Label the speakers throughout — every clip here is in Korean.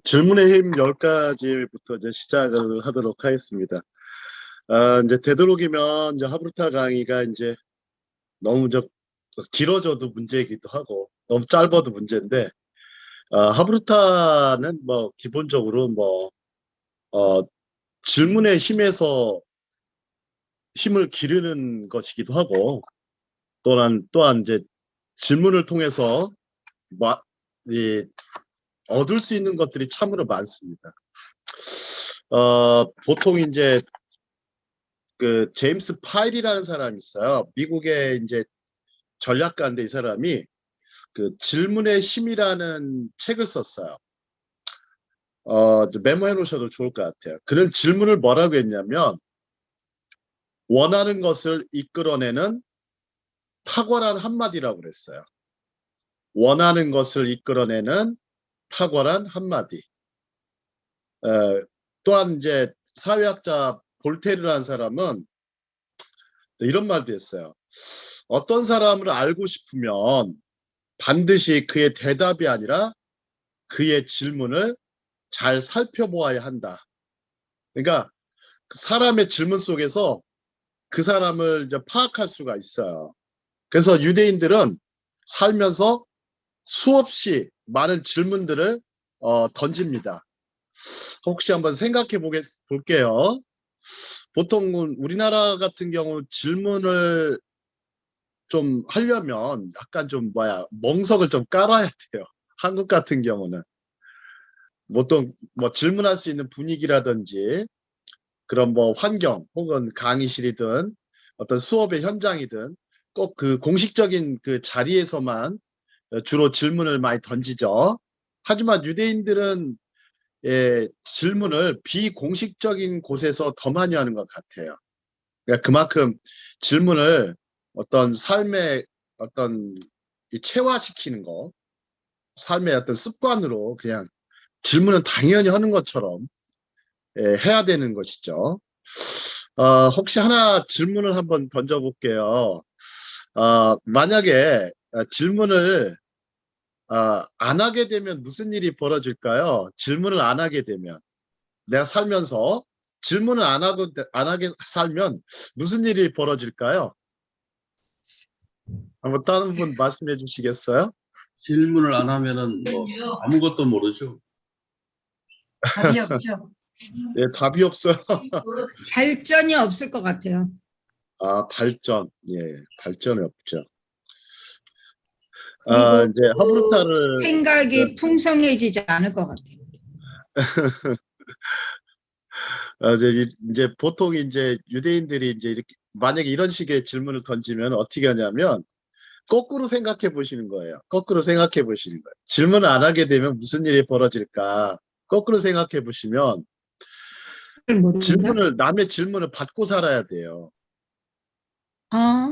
Speaker 1: 질문의 힘 10가지부터 이제 시작을 하도록 하겠습니다. 이제 되도록이면 이제 하브루타 강의가 이제 너무 길어져도 문제이기도 하고 너무 짧아도 문제인데, 하브루타는 뭐 기본적으로 어, 질문의 힘에서 힘을 기르는 것이기도 하고, 또한 이제 질문을 통해서 뭐, 이, 얻을 수 있는 것들이 참으로 많습니다. 보통 이제 그 제임스 파일이라는 사람이 있어요. 미국의 이제 전략가인데, 이 사람이 그 질문의 힘이라는 책을 썼어요. 메모해 놓으셔도 좋을 것 같아요. 그런 질문을 뭐라고 했냐면, 원하는 것을 이끌어내는 탁월한 한마디라고 그랬어요. 원하는 것을 이끌어내는 탁월한 한마디. 또한 이제 사회학자 볼테르라는 사람은 이런 말도 했어요. 어떤 사람을 알고 싶으면 반드시 그의 대답이 아니라 그의 질문을 잘 살펴보아야 한다. 그러니까 그 사람의 질문 속에서 그 사람을 이제 파악할 수가 있어요. 그래서 유대인들은 살면서 수없이 많은 질문들을 던집니다. 혹시 한번 생각해 볼게요. 보통 우리나라 같은 경우 질문을 좀 하려면 약간 좀 멍석을 좀 깔아야 돼요. 한국 같은 경우는 보통 뭐 질문할 수 있는 분위기라든지 그런 뭐 환경 혹은 강의실이든 어떤 수업의 현장이든 꼭 그 공식적인 그 자리에서만 주로 질문을 많이 던지죠. 하지만 유대인들은 질문을 비공식적인 곳에서 더 많이 하는 것 같아요. 그러니까 그만큼 질문을 어떤 삶의 어떤 체화시키는 거, 삶의 어떤 습관으로 그냥 질문은 당연히 하는 것처럼 해야 되는 것이죠. 혹시 하나 질문을 한번 던져볼게요. 만약에 질문을 안 하게 되면 무슨 일이 벌어질까요? 질문을 안 하게 되면, 내가 살면서 질문을 안 하게 살면 무슨 일이 벌어질까요? 한번 다른 분 말씀해 주시겠어요?
Speaker 2: 질문을 안 하면은 뭐 아무것도 모르죠.
Speaker 3: 답이 없죠.
Speaker 1: 예, 답이 없어요.
Speaker 3: 발전이 없을 것 같아요.
Speaker 1: 발전. 예, 발전이 없죠.
Speaker 3: 그리고
Speaker 1: 이제 하브루타를
Speaker 3: 생각이 풍성해지지 않을 것 같아요.
Speaker 1: 이제 보통 이제 유대인들이 이제 이렇게 만약에 이런 식의 질문을 던지면 어떻게 하냐면 거꾸로 생각해 보시는 거예요. 거꾸로 생각해 보시는 거예요. 질문을 안 하게 되면 무슨 일이 벌어질까? 거꾸로 생각해 보시면 남의 질문을 받고 살아야 돼요.
Speaker 3: 아,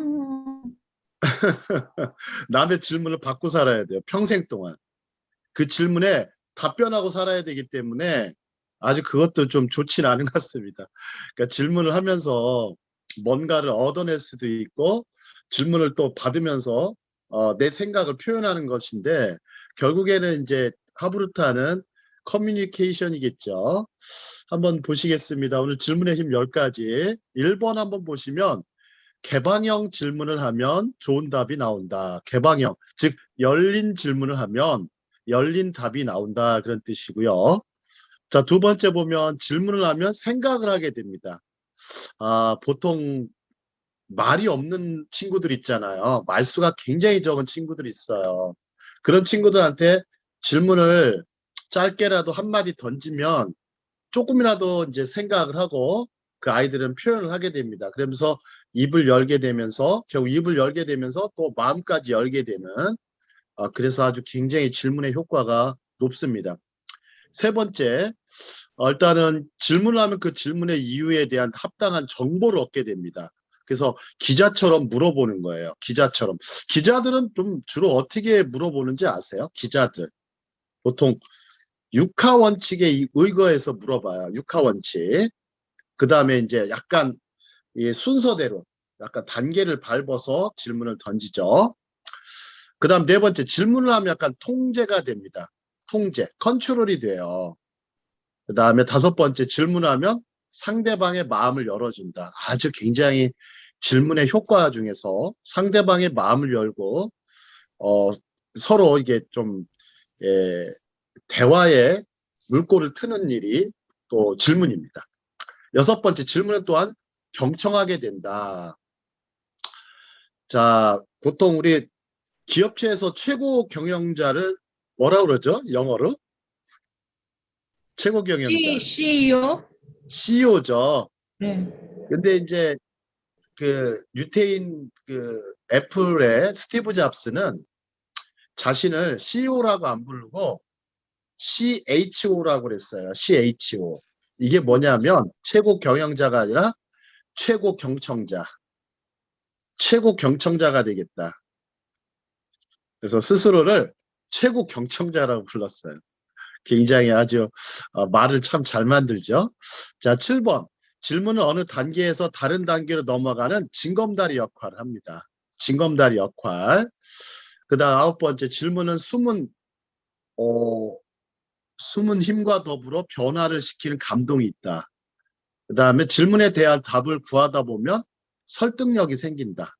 Speaker 1: 남의 질문을 받고 살아야 돼요. 평생 동안. 그 질문에 답변하고 살아야 되기 때문에 아주 그것도 좀 좋진 않은 것 같습니다. 그러니까 질문을 하면서 뭔가를 얻어낼 수도 있고, 질문을 또 받으면서 내 생각을 표현하는 것인데, 결국에는 이제 하브루타는 커뮤니케이션이겠죠. 한번 보시겠습니다. 오늘 질문의 힘 10가지. 1번 한번 보시면 개방형 질문을 하면 좋은 답이 나온다. 개방형, 즉 열린 질문을 하면 열린 답이 나온다, 그런 뜻이고요. 자, 두 번째 보면 질문을 하면 생각을 하게 됩니다. 보통 말이 없는 친구들 있잖아요. 말수가 굉장히 적은 친구들이 있어요. 그런 친구들한테 질문을 짧게라도 한마디 던지면 조금이라도 이제 생각을 하고 그 아이들은 표현을 하게 됩니다. 그러면서 입을 열게 되면서 결국 입을 열게 되면서 또 마음까지 열게 되는, 그래서 아주 굉장히 질문의 효과가 높습니다. 세 번째, 일단은 질문을 하면 그 질문의 이유에 대한 합당한 정보를 얻게 됩니다. 그래서 기자처럼 물어보는 거예요. 기자처럼. 기자들은 좀 주로 어떻게 물어보는지 아세요? 기자들. 보통 육하 원칙에 의거해서 물어봐요. 육하 원칙. 그 다음에 이제 약간 이 순서대로 약간 단계를 밟아서 질문을 던지죠. 그 다음 네 번째, 질문을 하면 약간 통제가 됩니다. 통제, 컨트롤이 돼요. 그 다음에 다섯 번째, 질문하면 상대방의 마음을 열어준다. 아주 굉장히 질문의 효과 중에서 상대방의 마음을 열고 서로 이게 좀 대화에 물꼬를 트는 일이 또 질문입니다. 여섯 번째, 질문은 또한 경청하게 된다. 자, 보통 우리 기업체에서 최고 경영자를 뭐라 그러죠? 영어로? 최고 경영자.
Speaker 3: CEO?
Speaker 1: CEO죠.
Speaker 3: 네.
Speaker 1: 근데 이제 그 유태인 그 애플의 스티브 잡스는 자신을 CEO라고 안 부르고 CHO라고 그랬어요. CHO. 이게 뭐냐면 최고 경영자가 아니라 최고 경청자. 최고 경청자가 되겠다. 그래서 스스로를 최고 경청자라고 불렀어요. 굉장히 아주 말을 참 잘 만들죠. 자, 7번. 질문은 어느 단계에서 다른 단계로 넘어가는 징검다리 역할을 합니다. 징검다리 역할. 그 다음 9번째, 질문은 숨은 힘과 더불어 변화를 시키는 감동이 있다. 그 다음에 질문에 대한 답을 구하다 보면 설득력이 생긴다.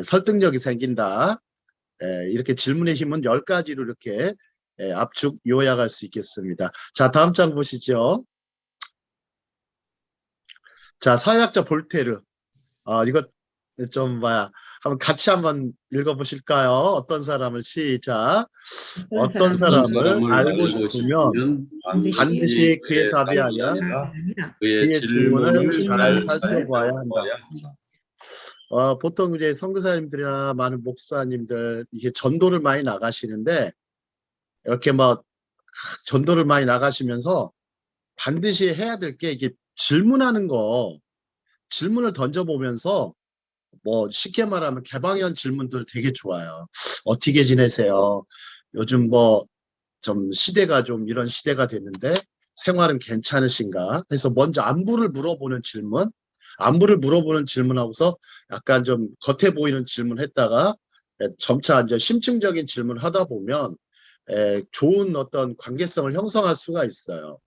Speaker 1: 설득력이 생긴다. 이렇게 질문의 힘은 10가지로 이렇게 압축 요약할 수 있겠습니다. 자, 다음 장 보시죠. 자, 사회학자 볼테르. 이거 좀 한번 같이 한번 읽어보실까요? 어떤 사람을 시작. 어떤 사람을 알고 싶으면 반드시 그의 답이 아니라 그의 질문을 잘 살펴봐야 한다. 보통 이제 선교사님들이나 많은 목사님들 이게 전도를 많이 나가시는데 이렇게 막 전도를 많이 나가시면서 반드시 해야 될 게 이게 질문을 던져보면서 뭐 쉽게 말하면 개방형 질문들 되게 좋아요. 어떻게 지내세요? 요즘 뭐 좀 시대가 좀 이런 시대가 됐는데 생활은 괜찮으신가? 해서 먼저 안부를 물어보는 질문하고서 약간 좀 겉에 보이는 질문 했다가 점차 이제 심층적인 질문을 하다 보면 좋은 어떤 관계성을 형성할 수가 있어요.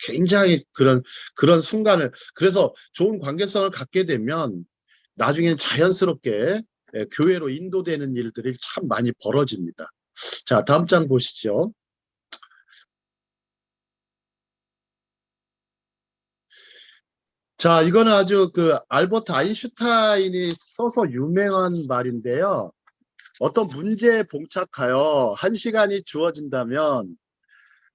Speaker 1: 굉장히 그런 순간을, 그래서 좋은 관계성을 갖게 되면 나중에는 자연스럽게 교회로 인도되는 일들이 참 많이 벌어집니다. 자, 다음 장 보시죠. 자, 이거는 아주 그 알버트 아인슈타인이 써서 유명한 말인데요. 어떤 문제에 봉착하여 1시간이 주어진다면,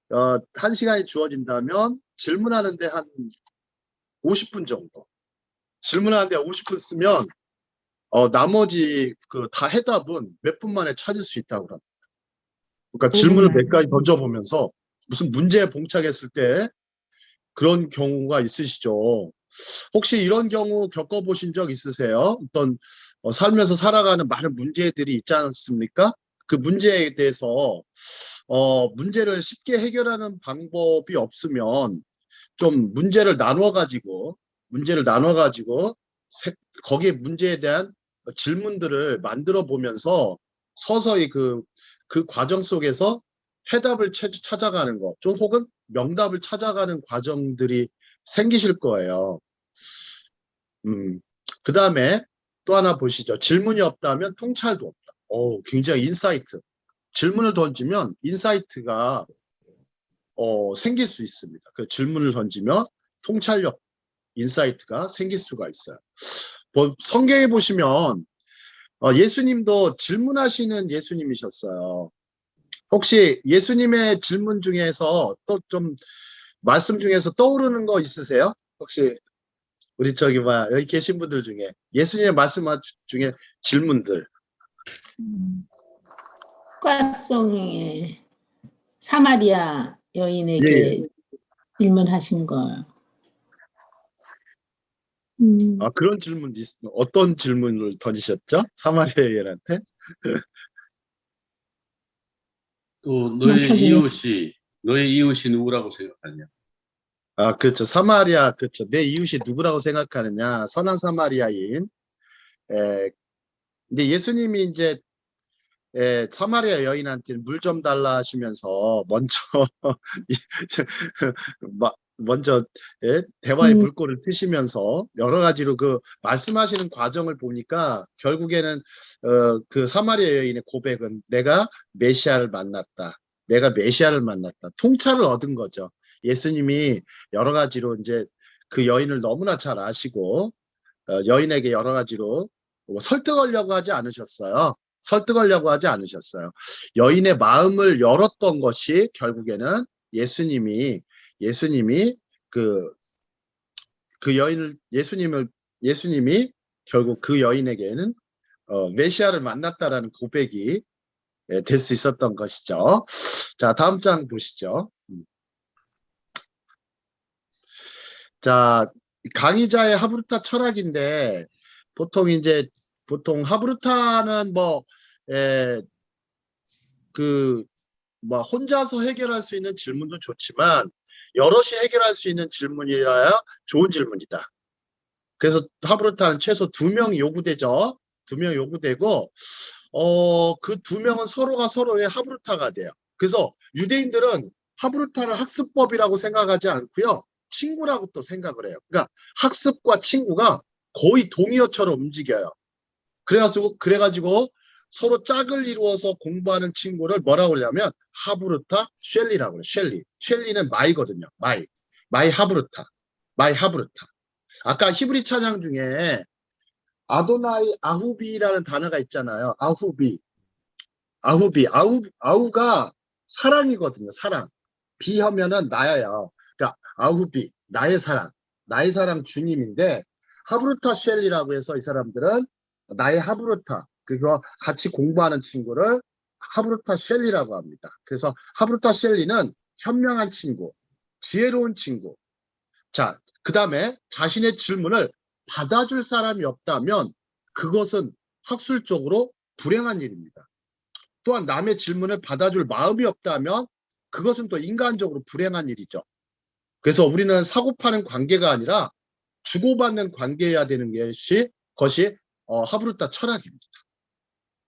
Speaker 1: 1시간이 주어진다면 질문하는데 한 50분 정도. 질문하는데 50분 쓰면, 나머지 그 다 해답은 몇 분 만에 찾을 수 있다고 합니다. 그러니까 질문을 몇 가지 던져보면서 무슨 문제에 봉착했을 때 그런 경우가 있으시죠. 혹시 이런 경우 겪어보신 적 있으세요? 어떤 살면서 살아가는 많은 문제들이 있지 않습니까? 그 문제에 대해서 문제를 쉽게 해결하는 방법이 없으면 좀 문제를 나눠 가지고 거기에 문제에 대한 질문들을 만들어 보면서 서서히 그 과정 속에서 해답을 찾아가는 것, 좀 혹은 명답을 찾아가는 과정들이 생기실 거예요. 그 다음에 또 하나 보시죠. 질문이 없다면 통찰도 없다. 굉장히 인사이트. 질문을 던지면 인사이트가 생길 수 있습니다. 그 질문을 던지면 통찰력, 인사이트가 생길 수가 있어요. 성경에 보시면 예수님도 질문하시는 예수님이셨어요. 혹시 예수님의 질문 중에서 또 좀 말씀 중에서 떠오르는 거 있으세요? 혹시 우리 여기 계신 분들 중에 예수님의 말씀 중에 질문들.
Speaker 4: 국가성의 사마리아 여인에게 질문하신 거.
Speaker 1: 그런 질문도 어떤 질문을 던지셨죠? 사마리아 여인한테?
Speaker 2: 또 너의 이웃이 누구라고 생각하냐?
Speaker 1: 그렇죠. 그렇죠. 내 이웃이 누구라고 생각하느냐? 선한 사마리아인. 근데 예수님이 이제 사마리아 여인한테 물 좀 달라 하시면서 먼저 먼저 대화의 물꼬를 트시면서 여러 가지로 그 말씀하시는 과정을 보니까 결국에는 그 사마리아 여인의 고백은 내가 메시아를 만났다. 내가 메시아를 만났다. 통찰을 얻은 거죠. 예수님이 여러 가지로 이제 그 여인을 너무나 잘 아시고 여인에게 여러 가지로 설득하려고 하지 않으셨어요. 설득하려고 하지 않으셨어요. 여인의 마음을 열었던 것이 결국에는 예수님이 그 예수님이 결국 그 여인에게는 메시아를 만났다라는 고백이 될 수 있었던 것이죠. 자, 다음 장 보시죠. 자, 강의자의 하브루타 철학인데 보통 하브루타는 혼자서 해결할 수 있는 질문도 좋지만 여럿이 해결할 수 있는 질문이라야 좋은 질문이다. 그래서 하브루타는 최소 2명이 요구되죠. 2명이 요구되고 그 2명은 서로가 서로의 하브루타가 돼요. 그래서 유대인들은 하브루타를 학습법이라고 생각하지 않고요. 친구라고 또 생각을 해요. 그러니까 학습과 친구가 거의 동의어처럼 움직여요. 그래가지고 서로 짝을 이루어서 공부하는 친구를 뭐라고 하냐면 하브루타 쉘리라고 해요. 쉘리는 마이거든요. 마이 하브루타. 아까 히브리 찬양 중에 아도나이 아후비라는 단어가 있잖아요. 아후가 사랑이거든요. 사랑. 비 하면은 나예요. 그러니까 아후비, 나의 사랑 주님인데 하브루타 쉘리라고 해서 이 사람들은 나의 하브루타, 그거 같이 공부하는 친구를 하브루타 쉘리라고 합니다. 그래서 하브루타 쉘리는 현명한 친구, 지혜로운 친구. 자, 그 다음에 자신의 질문을 받아줄 사람이 없다면 그것은 학술적으로 불행한 일입니다. 또한 남의 질문을 받아줄 마음이 없다면 그것은 또 인간적으로 불행한 일이죠. 그래서 우리는 사고파는 관계가 아니라 주고받는 관계여야 되는 것이 하브루타 철학입니다.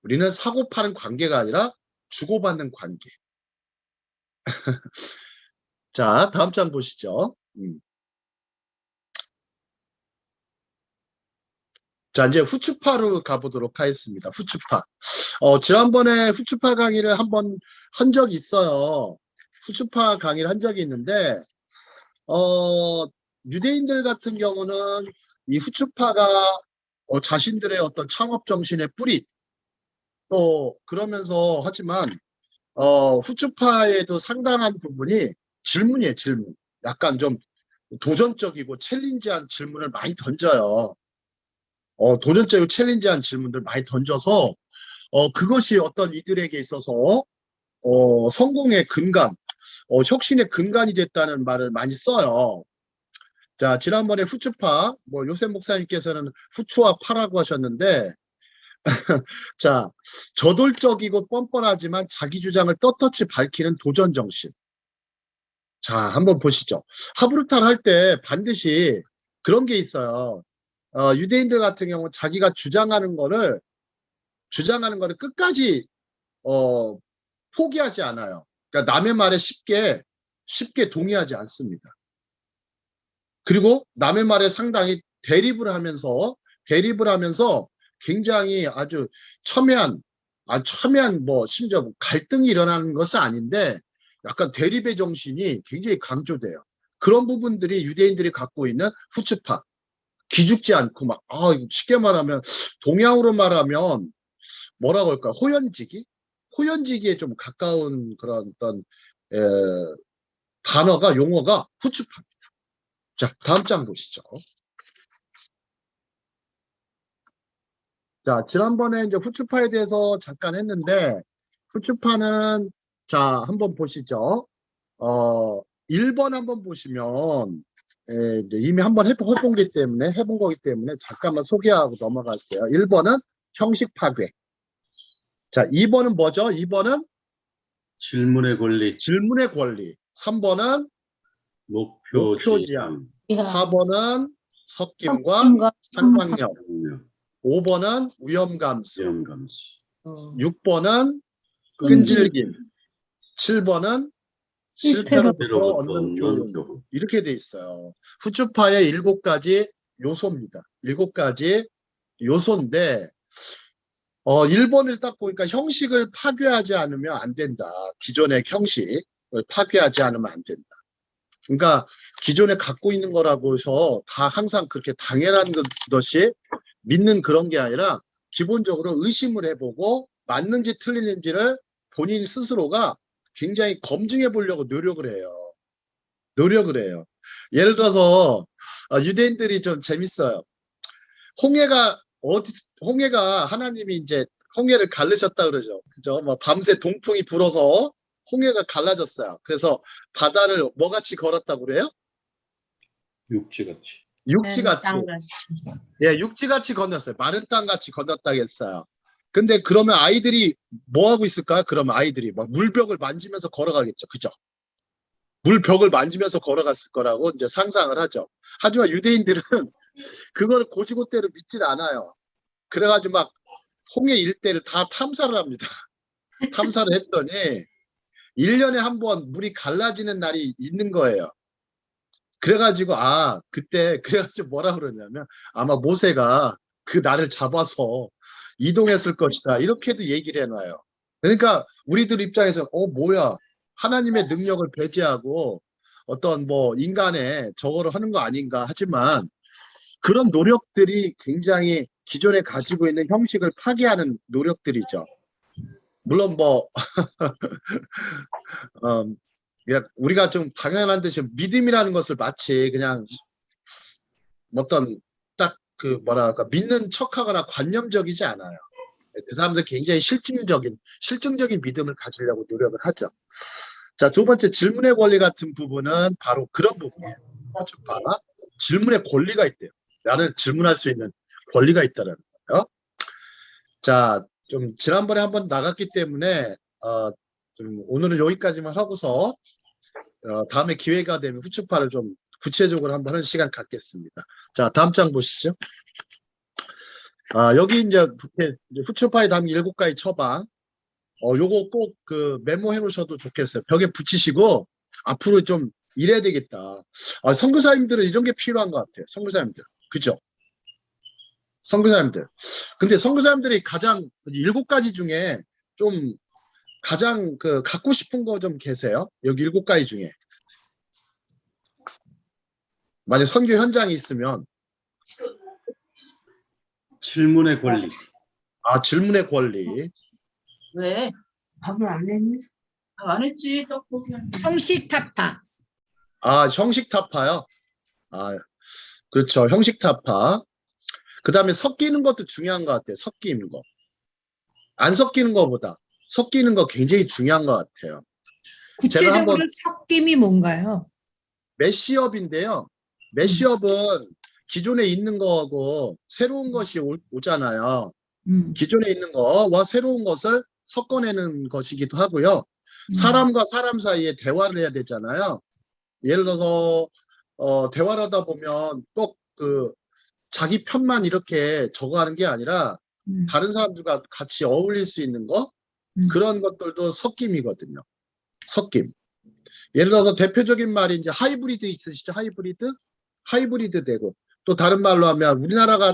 Speaker 1: 우리는 사고파는 관계가 아니라 주고받는 관계. 자, 다음 장 보시죠. 자, 이제 후추파로 가보도록 하겠습니다. 후추파. 지난번에 후추파 강의를 한번 한 적이 있어요. 후추파 강의를 한 적이 있는데, 유대인들 같은 경우는 이 후추파가 자신들의 어떤 창업 정신의 뿌리, 또 그러면서 하지만, 후추파에도 상당한 부분이 질문이에요, 질문. 약간 좀 도전적이고 챌린지한 질문을 많이 던져요. 도전적이고 챌린지한 질문들 많이 던져서 그것이 어떤 이들에게 있어서 성공의 근간, 혁신의 근간이 됐다는 말을 많이 써요. 자, 지난번에 후추파, 요셉 목사님께서는 후추와 파라고 하셨는데, 자, 저돌적이고 뻔뻔하지만 자기 주장을 떳떳이 밝히는 도전 정신. 자, 한번 보시죠. 하브루타를 할 때 반드시 그런 게 있어요. 유대인들 같은 경우 자기가 주장하는 거를 끝까지 포기하지 않아요. 그러니까 남의 말에 쉽게 동의하지 않습니다. 그리고 남의 말에 상당히 대립을 하면서 굉장히 아주 첨예한 심지어 갈등이 일어나는 것은 아닌데 약간 대립의 정신이 굉장히 강조돼요. 그런 부분들이 유대인들이 갖고 있는 후추파. 기죽지 않고 쉽게 말하면 동양으로 말하면 뭐라고 할까? 호연지기에 좀 가까운 그런 어떤 용어가 후추파입니다. 자, 다음 장 보시죠. 자, 지난번에 이제 후추파에 대해서 잠깐 했는데 후추파는 자, 한번 보시죠. 1번 한번 보시면 이미 한번 해본 거기 때문에 잠깐만 소개하고 넘어갈게요. 1번은 형식 파괴. 자, 2번은 뭐죠? 2번은
Speaker 2: 질문의 권리.
Speaker 1: 3번은 목표 지향. 4번은 섞임과 상상력. 5번은 위험 감수. 6번은 끈질김, 7번은 실패로부터
Speaker 2: 실패로부터
Speaker 1: 얻는
Speaker 2: 얻는
Speaker 1: 교훈.
Speaker 2: 교훈.
Speaker 1: 이렇게 돼 있어요. 후추파의 7가지 요소입니다. 7가지 요소인데 1번을 딱 보니까 형식을 파괴하지 않으면 안 된다. 기존의 형식을 파괴하지 않으면 안 된다. 그러니까 기존에 갖고 있는 거라고 해서 다 항상 그렇게 당연한 것이 믿는 그런 게 아니라 기본적으로 의심을 해보고 맞는지 틀리는지를 본인 스스로가 굉장히 검증해 보려고 노력을 해요. 예를 들어서 유대인들이 좀 재밌어요. 홍해가 하나님이 이제 홍해를 갈르셨다 그러죠. 그죠? 뭐 밤새 동풍이 불어서 홍해가 갈라졌어요. 그래서 바다를 뭐같이 걸었다고 그래요?
Speaker 2: 육지같이.
Speaker 1: 육지같이. 예, 육지같이 건넜어요. 마른 땅같이 건넜다고 했어요. 근데 그러면 아이들이 뭐 하고 있을까요? 그러면 아이들이 막 물벽을 만지면서 걸어가겠죠. 그죠? 물벽을 만지면서 걸어갔을 거라고 이제 상상을 하죠. 하지만 유대인들은 그걸 고지고대로 믿질 않아요. 그래가지고 막 홍해 일대를 다 탐사를 합니다. 탐사를 했더니 1년에 한 번 물이 갈라지는 날이 있는 거예요. 그래가지고 그때 그래가지고 뭐라 그러냐면 아마 모세가 그 날을 잡아서 이동했을 것이다. 이렇게도 얘기를 해놔요. 그러니까 우리들 입장에서 뭐야 하나님의 능력을 배제하고 어떤 뭐 인간의 저거를 하는 거 아닌가 하지만 그런 노력들이 굉장히 기존에 가지고 있는 형식을 파괴하는 노력들이죠. 물론 뭐 그냥 우리가 좀 당연한 듯이 믿음이라는 것을 마치 그냥 어떤 딱 그 뭐랄까 믿는 척하거나 관념적이지 않아요. 그 사람들 굉장히 실증적인 믿음을 가지려고 노력을 하죠. 자, 두 번째 질문의 권리 같은 부분은 바로 그런 부분이에요. 질문의 권리가 있대요. 나는 질문할 수 있는 권리가 있다는 거예요. 자, 좀 지난번에 한번 나갔기 때문에 좀 오늘은 여기까지만 하고서 다음에 기회가 되면 후추파를 좀 구체적으로 한번 하는 시간 갖겠습니다. 자, 다음 장 보시죠. 여기 이제 후추파에 담긴 7가지 처방. 요거 꼭 그 메모해 놓으셔도 좋겠어요. 벽에 붙이시고 앞으로 좀 이래야 되겠다. 선교사님들은 이런 게 필요한 것 같아요. 선교사님들. 그죠? 선교사님들. 근데 선교사님들이 가장 7가지 중에 좀 가장 갖고 싶은 거 좀 계세요? 여기 7가지 중에. 만약 선교 현장에 있으면
Speaker 2: 질문의 권리.
Speaker 1: 질문의 권리.
Speaker 5: 왜? 밥을 안 했니? 안 했지. 떡볶이.
Speaker 3: 형식 타파.
Speaker 1: 형식 타파요. 그렇죠. 형식 타파. 그 다음에 섞이는 것도 중요한 것 같아요. 섞이는 거. 안 섞이는 것보다 섞이는 거 굉장히 중요한 것 같아요. 제가
Speaker 3: 구체적으로
Speaker 1: 한번
Speaker 3: 섞임이 뭔가요?
Speaker 1: 메시업인데요. 메시업은 기존에 있는 거하고 새로운 것이 오잖아요. 기존에 있는 거와 새로운 것을 섞어내는 것이기도 하고요. 사람과 사람 사이에 대화를 해야 되잖아요. 예를 들어서 대화를 하다 보면 꼭 자기 편만 이렇게 적어가는 게 아니라 다른 사람들과 같이 어울릴 수 있는 거 그런 것들도 섞임이거든요. 섞임. 예를 들어서 대표적인 말이 이제 하이브리드 있으시죠? 하이브리드 되고 또 다른 말로 하면 우리나라가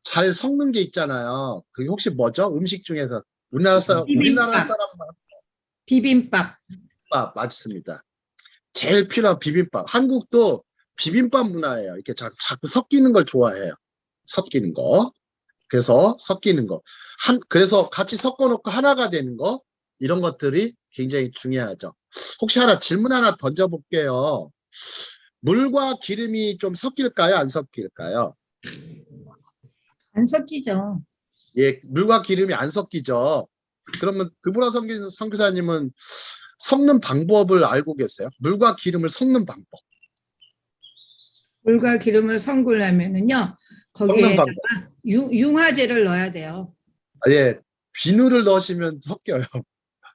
Speaker 1: 잘 섞는 게 있잖아요. 그게 혹시 뭐죠? 음식 중에서 우리나라 사람
Speaker 3: 비빔밥.
Speaker 1: 맞습니다. 제일 필요한 비빔밥. 한국도 비빔밥 문화예요. 이렇게 자꾸 섞이는 걸 좋아해요. 섞이는 거. 그래서 섞이는 거. 그래서 같이 섞어놓고 하나가 되는 거. 이런 것들이 굉장히 중요하죠. 혹시 질문 하나 던져볼게요. 물과 기름이 좀 섞일까요? 안 섞일까요?
Speaker 3: 안 섞이죠.
Speaker 1: 예, 물과 기름이 안 섞이죠. 그러면 드보라 선교사님은 섞는 방법을 알고 계세요? 물과 기름을 섞는 방법.
Speaker 3: 물과 기름을 섞으려면은요.
Speaker 1: 섞는
Speaker 3: 거기에다가
Speaker 1: 방법.
Speaker 3: 융화제를 넣어야 돼요.
Speaker 1: 예, 비누를 넣으시면 섞여요.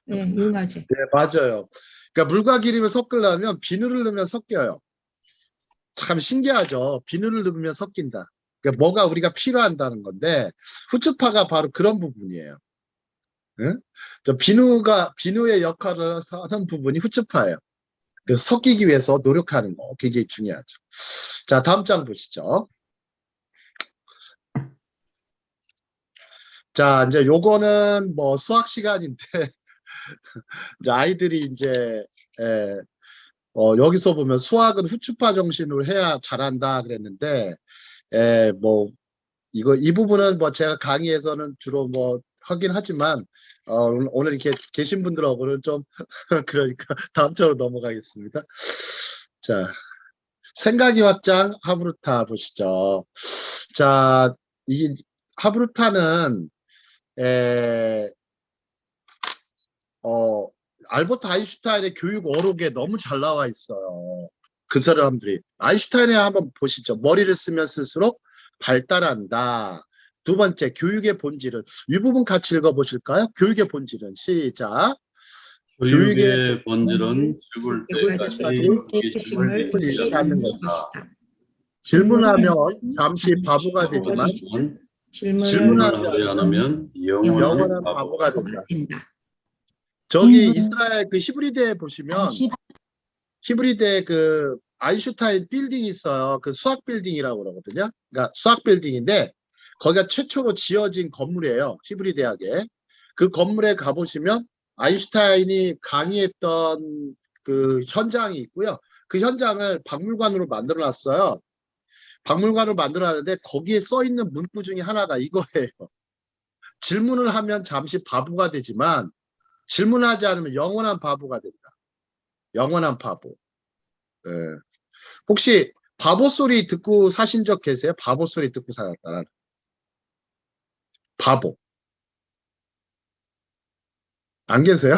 Speaker 3: 네, 융화제.
Speaker 1: 네, 맞아요. 그러니까 물과 기름을 섞으려면 비누를 넣으면 섞여요. 참 신기하죠. 비누를 넣으면 섞인다. 그러니까 뭐가 우리가 필요한다는 건데 후추파가 바로 그런 부분이에요. 예? 비누의 역할을 하는 부분이 후츠파예요. 그래서 섞이기 위해서 노력하는 거 굉장히 중요하죠. 자, 다음 장 보시죠. 자, 이제 요거는 뭐 수학 시간인데 이제 아이들이 이제 여기서 보면 수학은 후추파 정신으로 해야 잘한다 그랬는데 뭐 이 부분은 뭐 제가 강의에서는 주로 뭐 하긴 하지만 오늘 이렇게 계신 분들하고는 좀 그러니까 다음 장으로 넘어가겠습니다. 자, 생각이 확장 하브루타 보시죠. 자, 이 하브루타는 알버트 아인슈타인의 교육 어록에 너무 잘 나와 있어요. 그 사람들이. 아인슈타인의 한번 보시죠. 머리를 쓰면 쓸수록 발달한다. 두 번째, 교육의 본질은. 이 부분 같이 읽어보실까요? 교육의 본질은. 시작.
Speaker 2: 교육의 본질은 죽을 때까지
Speaker 3: 호기심을
Speaker 2: 호기심을
Speaker 3: 잃지
Speaker 2: 잃지
Speaker 3: 않는
Speaker 2: 않는
Speaker 3: 것이다.
Speaker 2: 것이다.
Speaker 1: 질문하면 잠시 바보가 되지만 질문하지
Speaker 2: 질문하지 않으면 영원한
Speaker 1: 영원한
Speaker 2: 바보가
Speaker 1: 바보가 된다.
Speaker 3: 된다.
Speaker 1: 저기 이스라엘 그 히브리대에 보시면
Speaker 4: 잠시
Speaker 1: 히브리대 그 아인슈타인 빌딩이 있어요. 그 수학 빌딩이라고 그러거든요. 그러니까 수학 빌딩인데 거기가 최초로 지어진 건물이에요. 히브리 대학에. 그 건물에 가보시면 아인슈타인이 강의했던 그 현장이 있고요. 그 현장을 박물관으로 만들어 놨어요. 박물관을 만들어 놨는데 거기에 써 있는 문구 중에 하나가 이거예요. 질문을 하면 잠시 바보가 되지만 질문하지 않으면 영원한 바보가 된다. 영원한 바보. 네. 혹시 바보 소리 듣고 사신 적 계세요? 바보 소리 듣고 살았다. 바보. 안 계세요?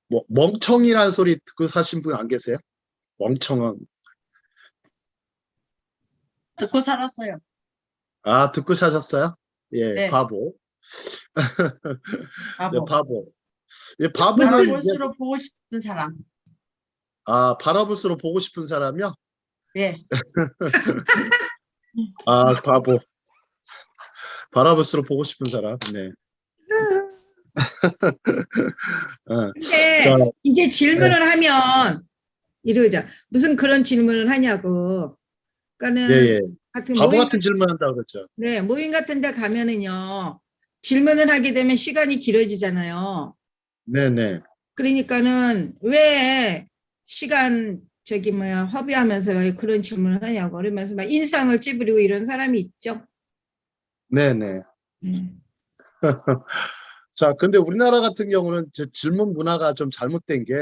Speaker 1: 뭐 멍청이라는 소리 듣고 사신 분 안 계세요? 멍청한.
Speaker 5: 듣고 살았어요.
Speaker 1: 아, 듣고 사셨어요? 예,
Speaker 5: 네.
Speaker 1: 바보. 네,
Speaker 5: 바보.
Speaker 1: 바보. 예, 바보는 이제,
Speaker 5: 바라볼수록 보고 싶은 사람.
Speaker 1: 바라볼수록 보고 싶은 사람이요?
Speaker 5: 예.
Speaker 1: 바보. 바라볼수록 보고 싶은 사람. 네.
Speaker 3: 근데
Speaker 1: 자,
Speaker 3: 이제 질문을 하면 이러죠. 무슨 그런 질문을 하냐고. 그러니까는
Speaker 1: 예.
Speaker 3: 같은
Speaker 1: 바보
Speaker 3: 모임
Speaker 1: 같은 질문 한다고 그랬죠.
Speaker 3: 네, 모임 같은 데 가면은요. 질문을 하게 되면 시간이 길어지잖아요.
Speaker 1: 네네.
Speaker 3: 그러니까는 왜 시간 허비하면서 왜 그런 질문을 하냐고 그러면서 막 인상을 찌푸리고 이런 사람이 있죠.
Speaker 1: 네네.
Speaker 3: 네.
Speaker 1: 자, 근데 우리나라 같은 경우는 질문 문화가 좀 잘못된 게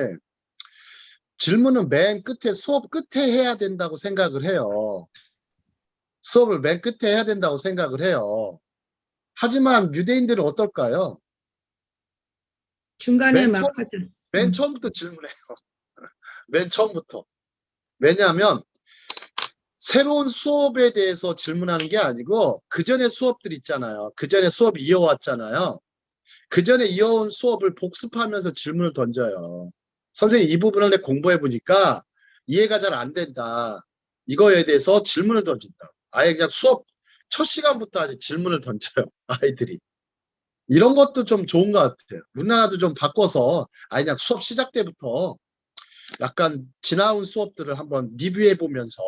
Speaker 1: 질문은 맨 끝에 수업 끝에 해야 된다고 생각을 해요. 수업을 맨 끝에 해야 된다고 생각을 해요. 하지만 유대인들은 어떨까요?
Speaker 3: 중간에
Speaker 1: 맨
Speaker 3: 막
Speaker 1: 처음,
Speaker 3: 하죠.
Speaker 1: 맨 처음부터 질문해요. 맨 처음부터. 왜냐하면 새로운 수업에 대해서 질문하는 게 아니고 그 전에 수업들 있잖아요. 그 전에 수업 이어왔잖아요. 그 전에 이어온 수업을 복습하면서 질문을 던져요. 선생님, 이 부분을 내가 공부해 보니까 이해가 잘 안 된다. 이거에 대해서 질문을 던진다. 아예 그냥 수업 첫 시간부터 아주 질문을 던져요. 아이들이. 이런 것도 좀 좋은 것 같아요. 우리나라도 좀 바꿔서 아예 그냥 수업 시작 때부터 약간 지나온 수업들을 한번 리뷰해 보면서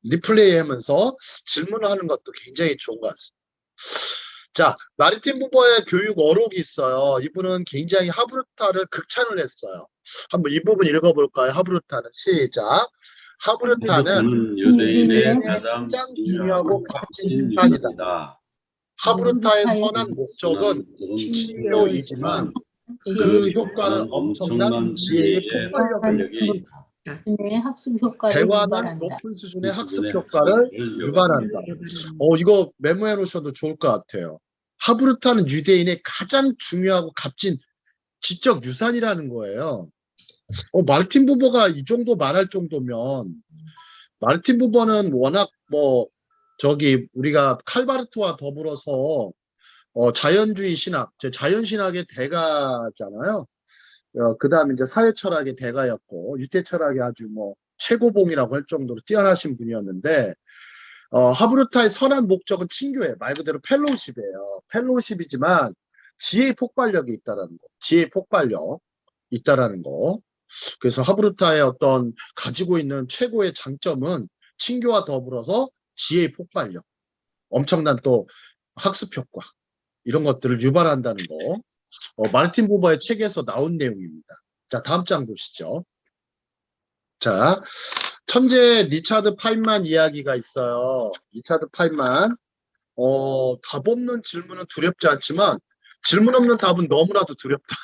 Speaker 1: 리플레이 하면서 질문을 하는 것도 굉장히 좋은 것 같습니다. 자, 마르틴 부버의 교육 어록이 있어요. 이분은 굉장히 하브루타를 극찬을 했어요. 한번 이 부분 읽어볼까요? 하브루타는 시작. 하브루타는
Speaker 2: 하브루타는 유대인의
Speaker 1: 가장
Speaker 2: 가장
Speaker 1: 중요하고
Speaker 2: 중요하고
Speaker 1: 값진
Speaker 2: 값진
Speaker 1: 유산이다.
Speaker 2: 유산이다.
Speaker 1: 하브루타의
Speaker 4: 하브루타의
Speaker 1: 선한 목적은
Speaker 3: 친교이지만
Speaker 1: 친교이지만 그
Speaker 4: 그
Speaker 1: 효과는 엄청난 지혜의 폭발력을
Speaker 2: 폭발력이
Speaker 4: 의 학습 효과를
Speaker 1: 대화단
Speaker 4: 유발한다.
Speaker 1: 높은 수준의 학습
Speaker 2: 수준의
Speaker 1: 효과를
Speaker 2: 학습을
Speaker 1: 유발한다. 이거 메모해 놓으셔도 좋을 것 같아요. 하브루타는 유대인의 가장 중요하고 값진 지적 유산이라는 거예요. 마르틴 부버가 이 정도 말할 정도면 마르틴 부버는 워낙 우리가 칼바르트와 더불어서 자연주의 신학, 자연신학의 대가잖아요. 그 다음에 이제 사회철학의 대가였고 유태철학의 아주 최고봉이라고 할 정도로 뛰어나신 분이었는데 하브루타의 선한 목적은 친교예요. 말 그대로 펠로우십이에요. 펠로우십이지만 지혜의 폭발력이 있다라는 거. 지혜의 폭발력 있다라는 거. 그래서 하브루타의 어떤 가지고 있는 최고의 장점은 친교와 더불어서 지혜의 폭발력, 엄청난 또 학습 효과 이런 것들을 유발한다는 거. 마르틴 부버의 책에서 나온 내용입니다. 자, 다음 장 보시죠. 자, 천재 리차드 파인만 이야기가 있어요. 리차드 파인만. 답 없는 질문은 두렵지 않지만 질문 없는 답은 너무나도 두렵다.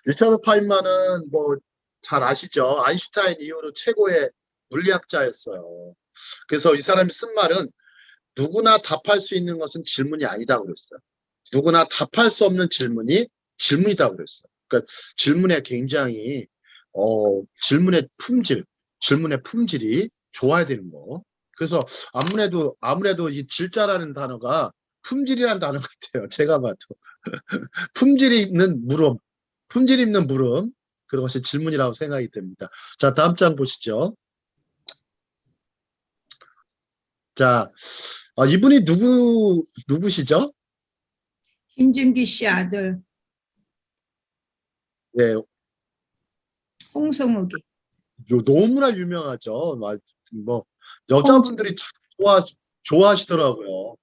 Speaker 1: 리차드 파인만은 뭐 잘 아시죠? 아인슈타인 이후로 최고의 물리학자였어요. 그래서 이 사람이 쓴 말은 누구나 답할 수 있는 것은 질문이 아니다 그랬어요. 누구나 답할 수 없는 질문이 질문이다 그랬어요. 그러니까 질문에 굉장히 질문의 품질이 좋아야 되는 거. 그래서 아무래도 이 질자라는 단어가 품질이라는 단어 같아요. 제가 봐도 품질 있는 물음 그것이 질문이라고 생각이 됩니다. 자, 다음 장 보시죠. 자, 이분이 누구시죠?
Speaker 3: 김준기 씨 아들
Speaker 1: 네,
Speaker 3: 홍성욱이.
Speaker 1: 너무나 유명하죠. 뭐 여자분들이 좋아하시더라고요.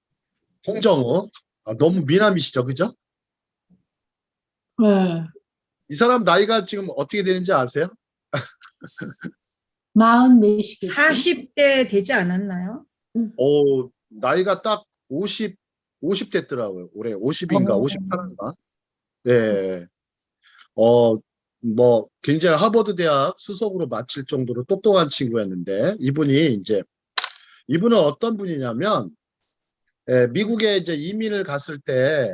Speaker 1: 홍정우. 너무 미남이시죠, 그죠?
Speaker 4: 네.
Speaker 1: 이 사람 나이가 지금 어떻게 되는지 아세요?
Speaker 4: 40몇이겠지.
Speaker 3: 40대 되지 않았나요?
Speaker 1: 나이가 딱 50 됐더라고요. 올해 50인가
Speaker 4: 어.
Speaker 1: 58인가. 네. 뭐 굉장히 하버드 대학 수석으로 마칠 정도로 똑똑한 친구였는데 이분은 어떤 분이냐면 미국에 이제 이민을 갔을 때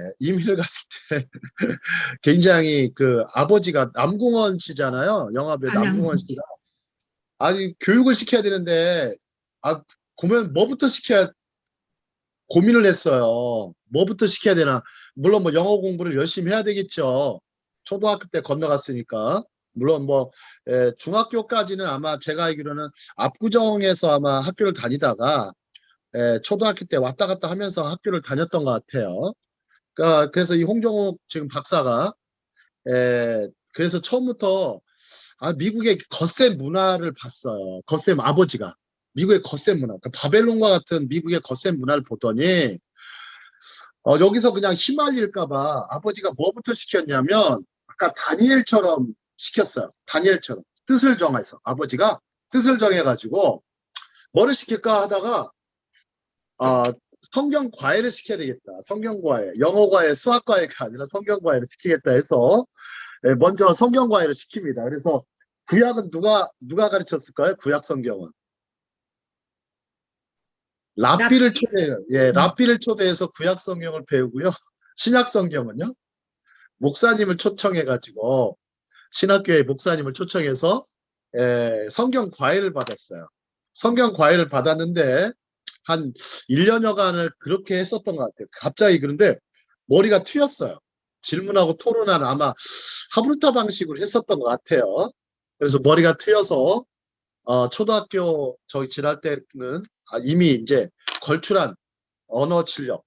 Speaker 1: 굉장히 그 아버지가 남궁원 씨잖아요. 영화배우 남궁원 씨가 아니 교육을 시켜야 되는데 보면 뭐부터 시켜야 고민을 했어요. 뭐부터 시켜야 되나. 물론 뭐 영어 공부를 열심히 해야 되겠죠. 초등학교 때 건너갔으니까. 물론 뭐 중학교까지는 아마 제가 알기로는 압구정에서 아마 학교를 다니다가 초등학교 때 왔다 갔다 하면서 학교를 다녔던 것 같아요. 그래서 이 홍정욱 지금 박사가 그래서 처음부터 미국의 겉셈 문화를 봤어요. 겉셈 아버지가 미국의 겉셈 문화, 그러니까 바벨론과 같은 미국의 겉셈 문화를 보더니 여기서 그냥 휘말릴까봐 아버지가 뭐부터 시켰냐면 아까 다니엘처럼 시켰어요. 다니엘처럼 뜻을 정해서 아버지가 뜻을 정해가지고 뭐를 시킬까 하다가 성경 과외를 시켜야 되겠다. 성경 과외, 영어 과외, 수학 과외가 아니라 성경 과외를 시키겠다 해서 먼저 성경 과외를 시킵니다. 그래서 구약은 누가 가르쳤을까요? 구약 성경은 랍비를 초대해서 구약 성경을 배우고요. 신약 성경은요. 목사님을 초청해가지고 신학교의 목사님을 초청해서 성경 과외를 받았어요. 성경 과외를 받았는데 한 1년여간을 그렇게 했었던 것 같아요. 갑자기 그런데 머리가 트였어요. 질문하고 토론하는 아마 하브루타 방식으로 했었던 것 같아요. 그래서 머리가 트여서 초등학교 저희 지날 때는 이미 이제 걸출한 언어 실력,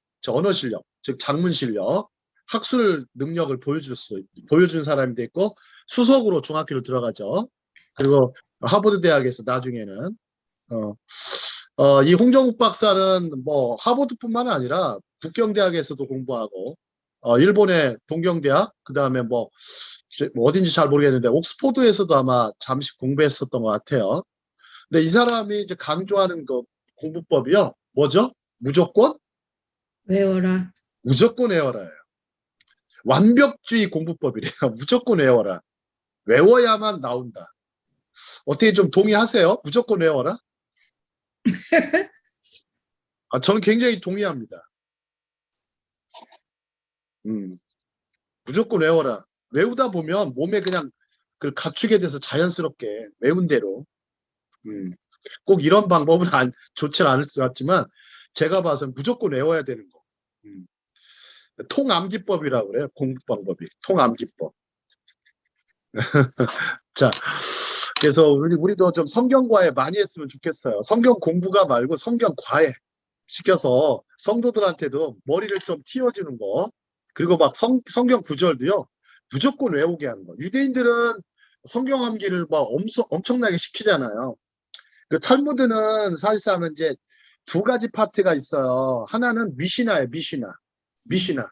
Speaker 1: 즉 작문 실력, 학술 능력을 보여준 사람이 됐고 수석으로 중학교를 들어가죠. 그리고 하버드 대학에서 나중에는 이 홍정욱 박사는 뭐 하버드뿐만 아니라 북경대학에서도 공부하고 일본의 동경대학 그다음에 뭐 어딘지 잘 모르겠는데 옥스포드에서도 아마 잠시 공부했었던 것 같아요. 근데 이 사람이 이제 강조하는 그 공부법이요. 뭐죠? 무조건
Speaker 3: 외워라.
Speaker 1: 외워라예요. 완벽주의 공부법이래요. 무조건 외워라. 외워야만 나온다. 어떻게 좀 동의하세요? 무조건 외워라? 저는 굉장히 동의합니다. 무조건 외워라. 외우다 보면 몸에 그냥 그 갖추게 돼서 자연스럽게 외운 대로. 꼭 이런 방법은 좋지 않을 것 같지만 제가 봐서는 무조건 외워야 되는 거. 통암기법이라고 그래요. 공부 방법이. 통암기법. 자, 그래서 우리도 좀 성경 과외 많이 했으면 좋겠어요. 성경 공부가 말고 성경 과외 시켜서 성도들한테도 머리를 좀 틔워주는 거. 그리고 막 성경 구절도요, 무조건 외우게 하는 거. 유대인들은 성경 암기를 막 엄청나게 시키잖아요. 그 탈무드는 사실상은 이제 두 가지 파트가 있어요. 하나는 미시나예요, 미시나.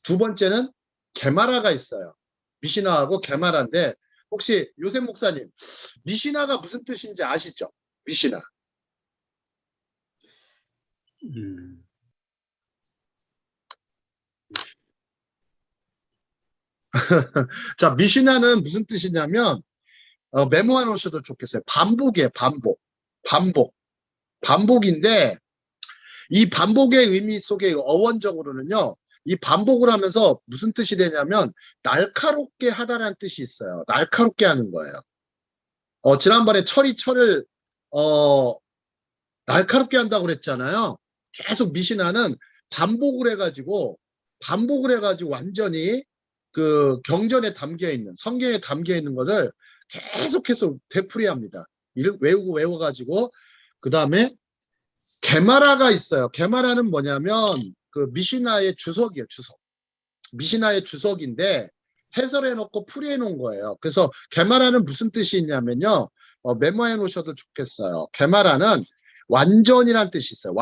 Speaker 1: 두 번째는 게마라가 있어요. 미시나하고 게마라인데, 혹시 요셉 목사님, 미시나가 무슨 뜻인지 아시죠? 미시나.
Speaker 2: 음.
Speaker 1: 자, 미시나는 무슨 뜻이냐면, 메모해 놓으셔도 좋겠어요. 반복이에요, 반복인데, 이 반복의 의미 속에 어원적으로는요, 이 반복을 하면서 무슨 뜻이 되냐면, 날카롭게 하다라는 뜻이 있어요. 날카롭게 하는 거예요. 지난번에 철을, 날카롭게 한다고 그랬잖아요. 계속 미시나는 반복을 해가지고 완전히 그 경전에 담겨 있는, 성경에 담겨 있는 것을 계속해서 되풀이합니다. 외워가지고, 그 다음에 게마라가 있어요. 게마라는 뭐냐면 그 미시나의 주석이에요. 미시나의 주석인데 해설해 놓고 풀이해 놓은 거예요. 그래서 게마라는 무슨 뜻이 있냐면요. 메모해 놓으셔도 좋겠어요. 게마라는 완전이란 뜻이 있어요.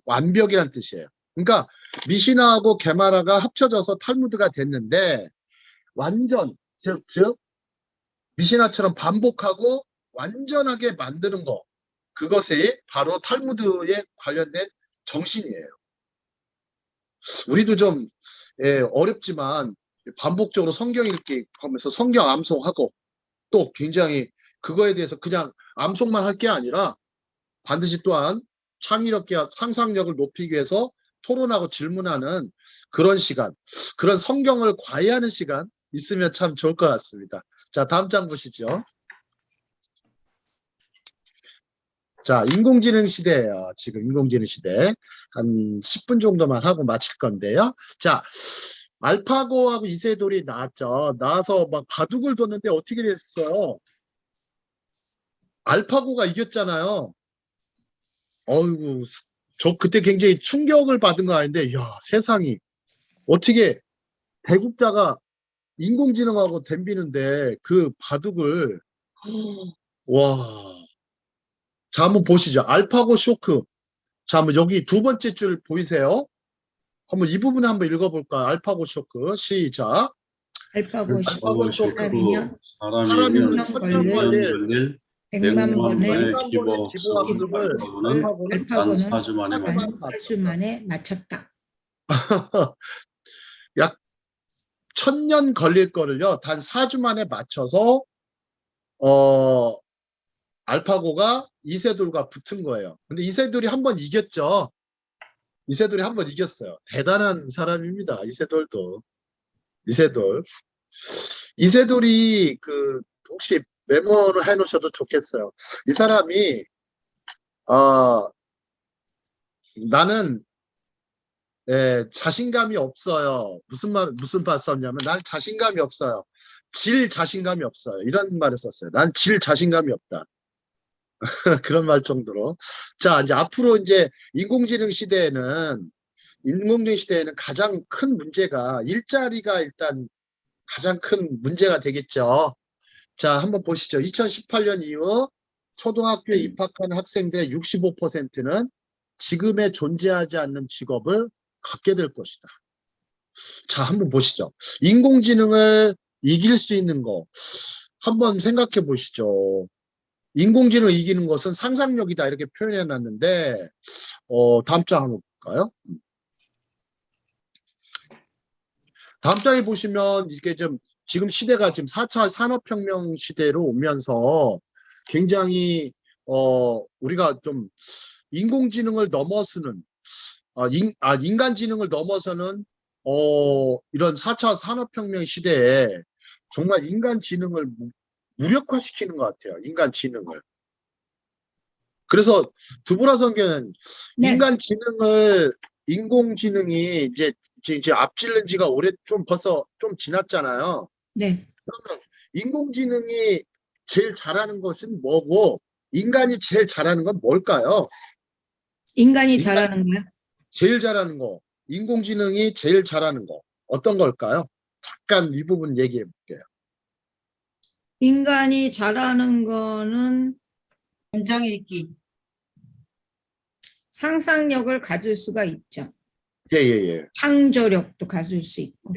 Speaker 1: 완벽이란 뜻이에요. 그러니까 미시나하고 게마라가 합쳐져서 탈무드가 됐는데, 완전, 즉 미시나처럼 반복하고 완전하게 만드는 거, 그것이 바로 탈무드에 관련된 정신이에요. 우리도 좀 어렵지만 반복적으로 성경 읽기 하면서 성경 암송하고, 또 굉장히 그거에 대해서 그냥 암송만 할 게 아니라 반드시 또한 창의력과 상상력을 높이기 위해서 토론하고 질문하는 그런 시간, 그런 성경을 과외하는 시간 있으면 참 좋을 것 같습니다. 자, 다음 장 보시죠. 자, 인공지능 시대예요. 지금 인공지능 시대. 한 10분 정도만 하고 마칠 건데요. 자, 알파고하고 이세돌이 나왔죠. 나와서 막 바둑을 뒀는데 어떻게 됐어요? 알파고가 이겼잖아요. 어이구, 저 그때 굉장히 충격을 받은 거 아닌데, 야, 세상이 어떻게 대국자가 인공지능하고 덤비는데 그 바둑을, 와. 자, 한번 보시죠. 알파고 쇼크. 자, 한번 여기 두 번째 줄 보이세요? 한번 이 부분 한번 읽어볼까요? 알파고 쇼크. 시작.
Speaker 3: 알파고
Speaker 1: 알파고 쇼크.
Speaker 3: 사람이면
Speaker 1: 사람이면
Speaker 2: 사람이면
Speaker 1: 천년
Speaker 3: 걸릴
Speaker 1: 걸릴
Speaker 3: 100만 번의
Speaker 1: 기보학습을
Speaker 2: 알파고는
Speaker 1: 알파고는
Speaker 2: 단
Speaker 3: 알파고는
Speaker 2: 4주 만에
Speaker 1: 단
Speaker 2: 맞췄다.
Speaker 3: 4주 만에 맞췄다.
Speaker 1: 약 1000년 걸릴 거를요, 단 4주 만에 맞춰서, 알파고가 이세돌과 붙은 거예요. 근데 이세돌이 한 번 이겼죠. 이세돌이 한 번 이겼어요. 대단한 사람입니다. 이세돌이 그 혹시 메모를 해 놓으셔도 좋겠어요. 이 사람이 나는 자신감이 없어요. 무슨 말 썼냐면, 난 자신감이 없어요. 질 자신감이 없어요. 이런 말을 썼어요. 난 질 자신감이 없다. 그런 말 정도로. 자, 이제 앞으로 이제 인공지능 시대에는 가장 큰 문제가 일자리가 일단 가장 큰 문제가 되겠죠. 자, 한번 보시죠. 2018년 이후 초등학교에 입학한 학생들의 65%는 지금에 존재하지 않는 직업을 갖게 될 것이다. 자, 한번 보시죠. 인공지능을 이길 수 있는 거 한번 생각해 보시죠. 인공지능을 이기는 것은 상상력이다, 이렇게 표현해 놨는데, 다음 장 한번 볼까요? 다음 장에 보시면 이게 좀 지금 시대가 지금 4차 산업혁명 시대로 오면서 굉장히 우리가 좀 인공지능을 넘어서는, 인간지능을 넘어서는 이런 4차 산업혁명 시대에 정말 인간지능을 무력화시키는 것 같아요. 인간지능을. 그래서 드보라 선교는
Speaker 3: 네.
Speaker 1: 인공지능이 이제 앞질른 지가 벌써 좀 지났잖아요.
Speaker 3: 네.
Speaker 1: 그러면 인공지능이 제일 잘하는 것은 뭐고 인간이 제일 잘하는 건 뭘까요?
Speaker 3: 인간이
Speaker 1: 인간-
Speaker 3: 잘하는 거야?
Speaker 1: 제일 잘하는 거, 인공지능이 제일 잘하는 거 어떤 걸까요? 잠깐 이 부분 얘기해 볼게요.
Speaker 3: 인간이 잘하는 거는
Speaker 5: 감정 읽기.
Speaker 3: 상상력을 가질 수가 있죠.
Speaker 1: 예.
Speaker 3: 창조력도 가질 수 있고.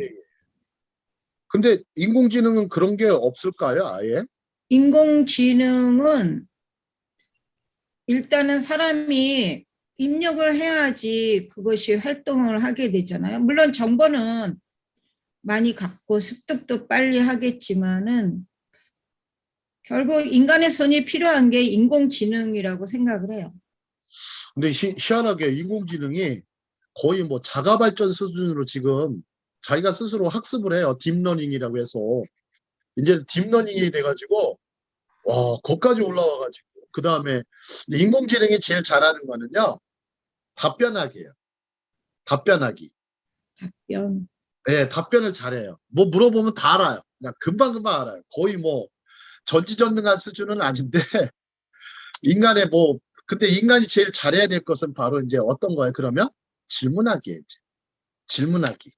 Speaker 1: 근데 인공지능은 그런 게 없을까요? 아예?
Speaker 3: 인공지능은 일단은 사람이 입력을 해야지 그것이 활동을 하게 되잖아요. 물론 정보는 많이 갖고 습득도 빨리 하겠지만은 결국 인간의 손이 필요한 게 인공지능이라고 생각을 해요.
Speaker 1: 근데 희한하게 인공지능이 거의 뭐 자가 발전 수준으로 지금 자기가 스스로 학습을 해요. 딥러닝이라고 해서. 이제 딥러닝이 돼가지고, 와, 거기까지 올라와가지고. 그 다음에 인공지능이 제일 잘하는 거는요, 답변하기예요. 답변하기.
Speaker 3: 답변.
Speaker 1: 네, 답변을 잘해요. 뭐 물어보면 다 알아요. 그냥 금방금방 알아요. 거의 뭐 전지전능한 수준은 아닌데, 인간의 뭐, 근데 인간이 제일 잘해야 될 것은 바로 이제 어떤 거예요? 그러면 질문하기예요. 질문하기.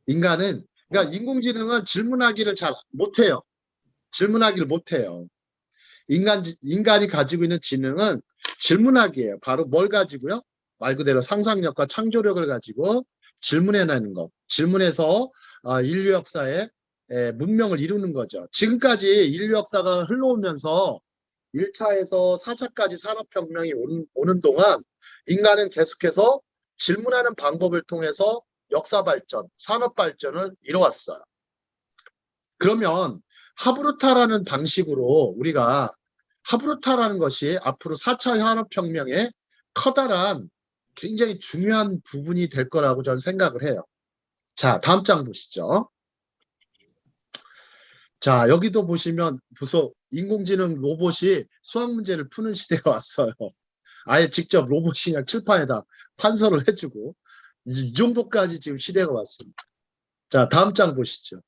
Speaker 1: 인간은, 그러니까 인공지능은 질문하기를 잘 못해요. 질문하기를 못해요. 인간이 가지고 있는 지능은 질문하기예요. 바로 뭘 가지고요? 말 그대로 상상력과 창조력을 가지고 질문해내는 것. 질문해서 인류 역사에 문명을 이루는 거죠. 지금까지 인류 역사가 흘러오면서 1차에서 4차까지 산업혁명이 오는 동안 인간은 계속해서 질문하는 방법을 통해서 역사 발전, 산업 발전을 이뤄왔어요. 그러면 하브루타라는 방식으로 우리가 하브루타라는 것이 앞으로 4차 산업혁명의 커다란 굉장히 중요한 부분이 될 거라고 저는 생각을 해요. 자, 다음 장 보시죠. 자, 여기도 보시면 벌써 인공지능 로봇이 수학 문제를 푸는 시대가 왔어요. 아예 직접 로봇이 그냥 칠판에다 판서를 해주고 이 정도까지 지금 시대가 왔습니다. 자, 다음 장 보시죠.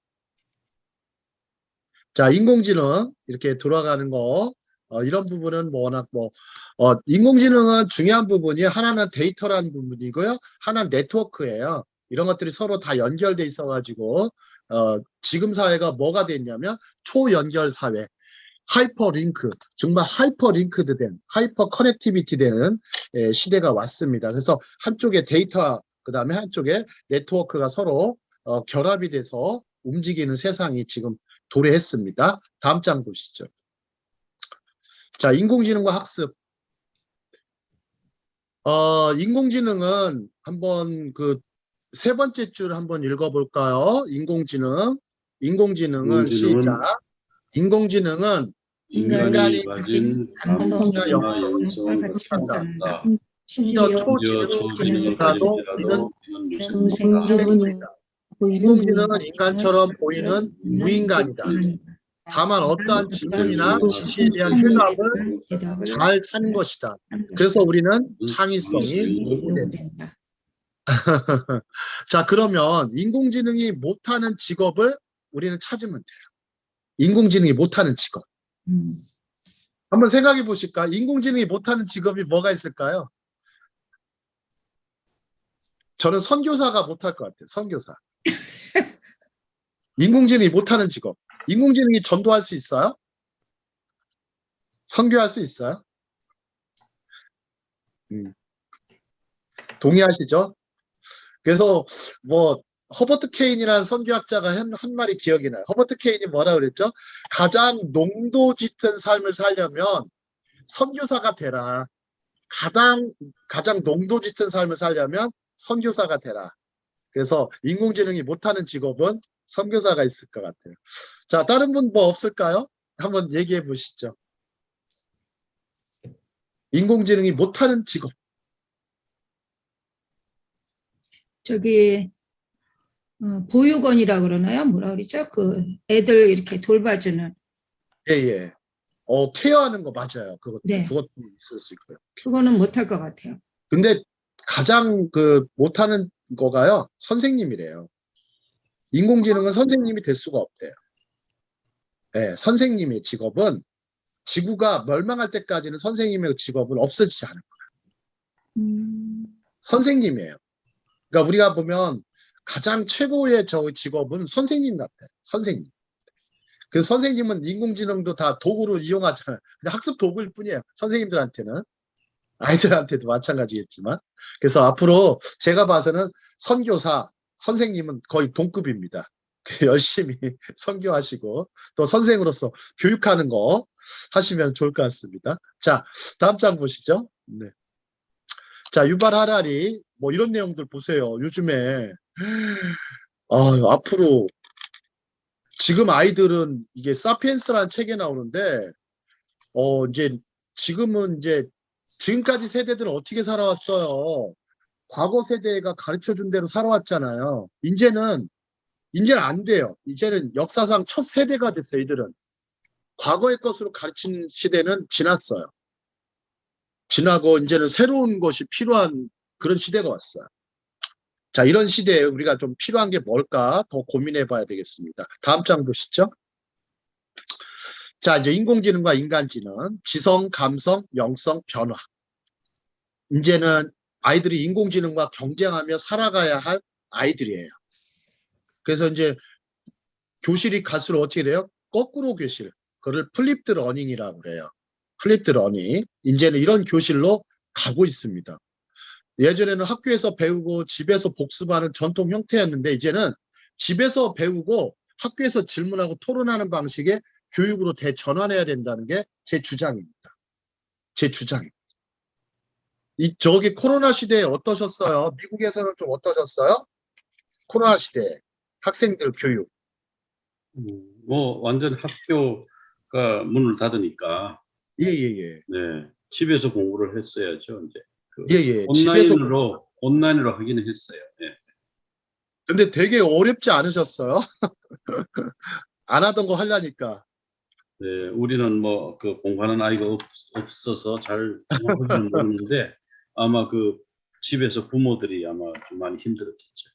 Speaker 1: 자, 인공지능 이렇게 돌아가는 거 이런 부분은 뭐 워낙 인공지능은 중요한 부분이 하나는 데이터라는 부분이고요. 하나는 네트워크예요. 이런 것들이 서로 다 연결돼 있어가지고 지금 사회가 뭐가 됐냐면 초연결 사회, 하이퍼링크, 정말 하이퍼링크드 된, 하이퍼 커넥티비티 되는 시대가 왔습니다. 그래서 한쪽에 데이터, 그 다음에 한쪽에 네트워크가 서로 결합이 돼서 움직이는 세상이 지금 도래했습니다. 다음 장 보시죠. 자, 인공지능과 학습. 인공지능은 한번 그 세 번째 줄 한번 읽어볼까요? 인공지능은
Speaker 2: 인공지능은
Speaker 1: 시작. 인공지능은
Speaker 2: 인간이 가진
Speaker 1: 감성이나
Speaker 2: 감성이나
Speaker 1: 영성을
Speaker 2: 영성을
Speaker 3: 같이
Speaker 2: 갖춘다.
Speaker 1: 심지어
Speaker 3: 심지어
Speaker 1: 초지능까지도
Speaker 2: 초지능까지도
Speaker 1: 이는
Speaker 2: 유생물이다.
Speaker 1: 인공지능은 인간처럼 보이는 무인간이다. 다만 어떠한 질문이나 지시에 대한 해답을 잘 찾는 것이다. 그래서 우리는 창의성이 요구된다. 자, 그러면 인공지능이 못하는 직업을 우리는 찾으면 돼요. 인공지능이 못하는 직업. 한번 생각해 보실까? 인공지능이 못하는 직업이 뭐가 있을까요? 저는 선교사가 못할 것 같아요. 선교사. 인공지능이 못하는 직업. 인공지능이 전도할 수 있어요? 선교할 수 있어요? 동의하시죠? 그래서 뭐 허버트 케인이라는 선교학자가 한 말이 기억이 나요. 허버트 케인이 뭐라 그랬죠? 가장 농도 짙은 삶을 살려면 선교사가 되라. 가장 농도 짙은 삶을 살려면 선교사가 되라. 그래서 인공지능이 못하는 직업은 선교사가 있을 것 같아요. 자, 다른 분 뭐 없을까요? 한번 얘기해 보시죠. 인공지능이 못하는 직업.
Speaker 3: 저기 보육원이라 그러나요? 뭐라 그러죠? 그 애들 이렇게 돌봐주는.
Speaker 1: 예. 케어하는 거 맞아요.
Speaker 3: 네.
Speaker 1: 그것도 있을 수 있고요.
Speaker 3: 그거는 못할 것 같아요.
Speaker 1: 근데 가장 못하는 거가요, 선생님이래요. 인공지능은 선생님이 될 수가 없대요. 네, 선생님의 직업은 지구가 멸망할 때까지는 선생님의 직업은 없어지지 않을 거예요. 선생님이에요. 그러니까 우리가 보면 가장 최고의 저 직업은 선생님 같아요. 선생님. 그 선생님은 인공지능도 다 도구로 이용하잖아요. 그냥 학습 도구일 뿐이에요. 선생님들한테는. 아이들한테도 마찬가지겠지만. 그래서 앞으로 제가 봐서는 선교사, 선생님은 거의 동급입니다. 열심히 선교하시고 또 선생으로서 교육하는 거 하시면 좋을 것 같습니다. 자, 다음 장 보시죠. 네. 자, 유발 하라리 뭐 이런 내용들 보세요. 요즘에 앞으로 지금 아이들은 이게 사피엔스라는 책에 나오는데 이제 지금은 이제 지금까지 세대들은 어떻게 살아왔어요? 과거 세대가 가르쳐준 대로 살아왔잖아요. 이제는 안 돼요. 이제는 역사상 첫 세대가 됐어요. 이들은 과거의 것으로 가르치는 시대는 지났어요. 지나고 이제는 새로운 것이 필요한 그런 시대가 왔어요. 자, 이런 시대에 우리가 좀 필요한 게 뭘까 더 고민해 봐야 되겠습니다. 다음 장 보시죠. 자, 이제 인공지능과 인간지능, 지성, 감성, 영성, 변화. 이제는 아이들이 인공지능과 경쟁하며 살아가야 할 아이들이에요. 그래서 이제 교실이 갈수록 어떻게 돼요? 거꾸로 교실. 그걸 플립드 러닝이라고 그래요. 플립드 러닝. 이제는 이런 교실로 가고 있습니다. 예전에는 학교에서 배우고 집에서 복습하는 전통 형태였는데 이제는 집에서 배우고 학교에서 질문하고 토론하는 방식의 교육으로 대전환해야 된다는 게 제 주장입니다. 제 주장입니다. 저기 코로나 시대에 어떠셨어요? 미국에서는 좀 어떠셨어요? 코로나 시대에 학생들 교육.
Speaker 2: 뭐 완전 학교가 문을 닫으니까
Speaker 1: 예.
Speaker 2: 네, 집에서 공부를 했어야죠. 이제
Speaker 1: 예.
Speaker 2: 온라인으로 하기는 했어요. 예.
Speaker 1: 근데 되게 어렵지 않으셨어요? 안 하던 거 하려니까.
Speaker 2: 네, 우리는 뭐 그 공부하는 아이가 없어서 잘 정확하게는 모르는데 아마 그 집에서 부모들이 아마 좀 많이 힘들었겠죠.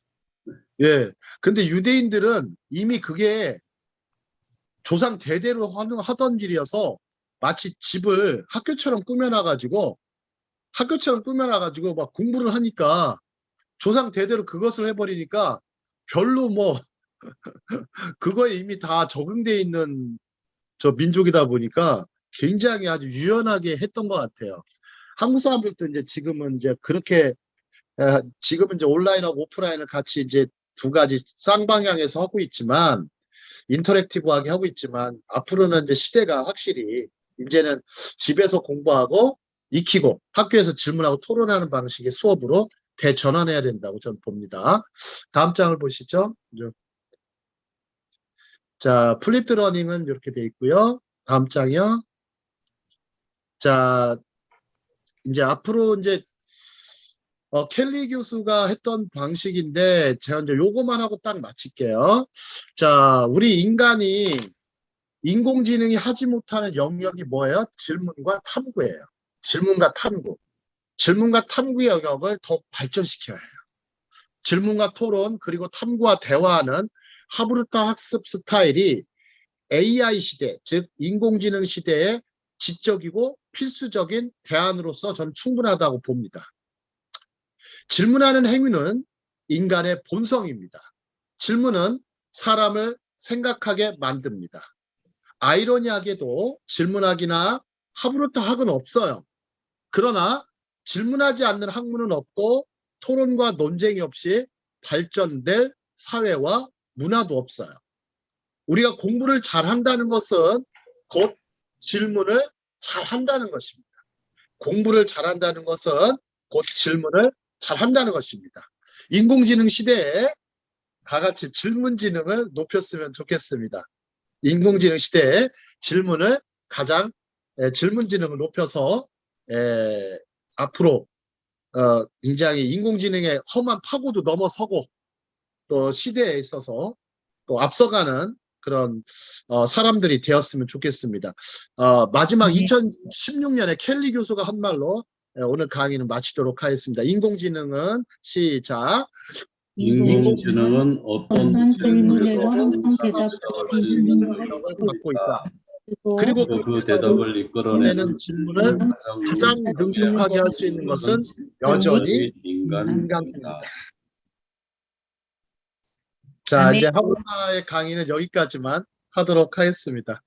Speaker 1: 예. 근데 유대인들은 이미 그게 조상 대대로 하던 일이어서 마치 집을 학교처럼 꾸며놔가지고 막 공부를 하니까 조상 대대로 그것을 해버리니까 별로 뭐 그거에 이미 다 적응돼 있는 저 민족이다 보니까 굉장히 아주 유연하게 했던 것 같아요. 한국 사람들도 이제 지금은 이제 그렇게 지금은 이제 온라인하고 오프라인을 같이 이제 두 가지 쌍방향에서 하고 있지만 인터랙티브하게 하고 있지만 앞으로는 이제 시대가 확실히 이제는 집에서 공부하고 익히고 학교에서 질문하고 토론하는 방식의 수업으로 대전환해야 된다고 저는 봅니다. 다음 장을 보시죠. 자, 플립드 러닝은 이렇게 돼 있고요. 다음 장이요. 자, 이제 앞으로 이제 켈리 교수가 했던 방식인데 제가 이제 요거만 하고 딱 마칠게요. 자, 우리 인간이 인공지능이 하지 못하는 영역이 뭐예요? 질문과 탐구예요. 질문과 탐구. 질문과 탐구 영역을 더욱 발전시켜야 해요. 질문과 토론 그리고 탐구와 대화하는 하브루타 학습 스타일이 AI 시대, 즉 인공지능 시대의 지적이고 필수적인 대안으로서 저는 충분하다고 봅니다. 질문하는 행위는 인간의 본성입니다. 질문은 사람을 생각하게 만듭니다. 아이러니하게도 질문학이나 하브루타 학은 없어요. 그러나 질문하지 않는 학문은 없고 토론과 논쟁이 없이 발전될 사회와 문화도 없어요. 우리가 공부를 잘한다는 것은 곧 질문을 잘한다는 것입니다. 공부를 잘한다는 것은 곧 질문을 잘한다는 것입니다. 인공지능 시대에 다같이 질문지능을 높였으면 좋겠습니다. 인공지능 시대에 질문지능을 높여서 앞으로 굉장히 인공지능의 험한 파고도 넘어서고 또 시대에 있어서 또 앞서가는 그런 사람들이 되었으면 좋겠습니다. 마지막 2016년에 켈리 교수가 한 말로 오늘 강의는 마치도록 하겠습니다. 인공지능은 시작.
Speaker 2: 인공지능은 어떤
Speaker 4: 어떤 질문에도 항상
Speaker 2: 대답할 수 있는
Speaker 1: 능력을 갖고 있다.
Speaker 4: 그리고
Speaker 2: 또 그 대답을 이끌어내는
Speaker 1: 내는 질문을 가장 능숙하게 할 수 있는 것은 여전히 인간입니다. 자,
Speaker 3: 아멘.
Speaker 1: 이제 학원사의 강의는 여기까지만 하도록 하겠습니다.